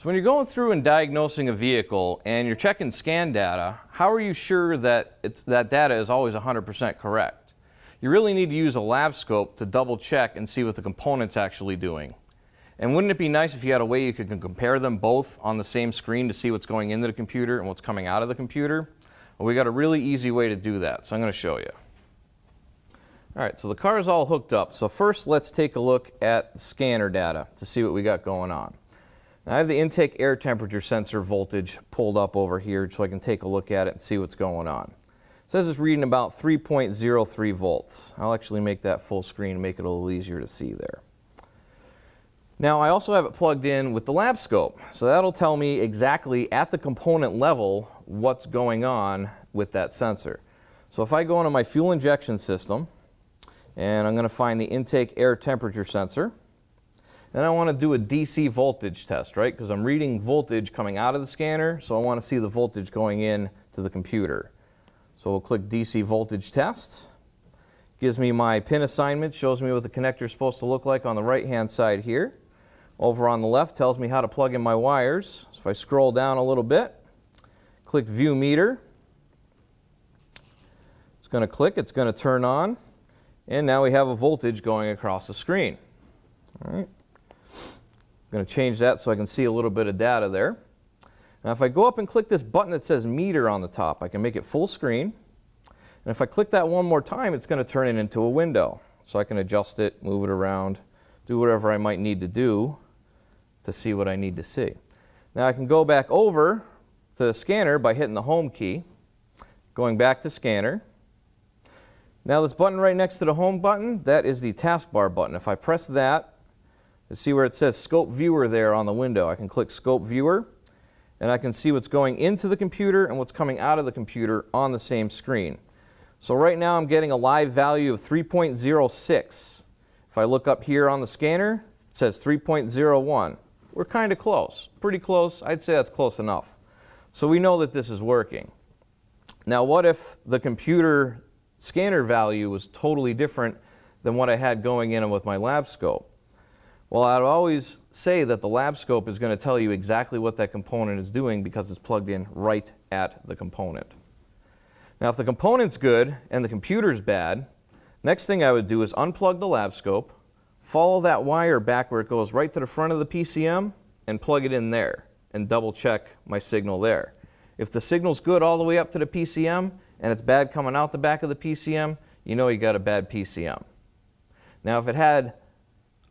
So when you're going through and diagnosing a vehicle and you're checking scan data, how are you sure that that data is always 100% correct? You really need to use a lab scope to double check and see what the component's actually doing. And wouldn't it be nice if you had a way you could compare them both on the same screen to see what's going into the computer and what's coming out of the computer? Well, we got a really easy way to do that, so I'm going to show you. All right, so the car is all hooked up. So first, let's take a look at the scanner data to see what we got going on. Now, I have the intake air temperature sensor voltage pulled up over here so I can take a look at it and see what's going on. It says it's reading about 3.03 volts. I'll actually make that full screen and make it a little easier to see there. Now, I also have it plugged in with the lab scope, so that'll tell me exactly at the component level what's going on with that sensor. So if I go into my fuel injection system, and I'm going to find the intake air temperature sensor, then I want to do a DC voltage test, right? Because I'm reading voltage coming out of the scanner, so I want to see the voltage going in to the computer. So we'll click DC voltage test. Gives me my pin assignment, shows me what the connector is supposed to look like on the right-hand side here. Over on the left tells me how to plug in my wires. So if I scroll down a little bit, click View Meter. It's going to click, it's going to turn on, and now we have a voltage going across the screen. All right. I'm going to change that so I can see a little bit of data there. Now if I go up and click this button that says meter on the top, I can make it full screen. And if I click that one more time, it's going to turn it into a window. So I can adjust it, move it around, do whatever I might need to do to see what I need to see. Now I can go back over to the scanner by hitting the home key, going back to scanner. Now this button right next to the home button, that is the taskbar button. If I press that, you see where it says Scope Viewer there on the window. I can click Scope Viewer, and I can see what's going into the computer and what's coming out of the computer on the same screen. So right now I'm getting a live value of 3.06. If I look up here on the scanner, it says 3.01. We're kind of close, pretty close. I'd say that's close enough. So we know that this is working. Now what if the computer scanner value was totally different than what I had going in with my lab scope? Well, I'd always say that the lab scope is going to tell you exactly what that component is doing because it's plugged in right at the component. Now, if the component's good and the computer's bad, next thing I would do is unplug the lab scope, follow that wire back where it goes right to the front of the PCM, and plug it in there and double check my signal there. If the signal's good all the way up to the PCM and it's bad coming out the back of the PCM, you know you got a bad PCM. Now, if it had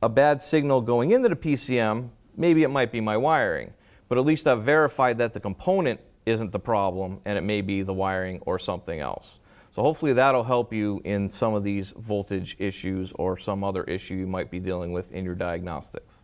a bad signal going into the PCM, maybe it might be my wiring, but at least I've verified that the component isn't the problem and it may be the wiring or something else. So hopefully that'll help you in some of these voltage issues or some other issue you might be dealing with in your diagnostics.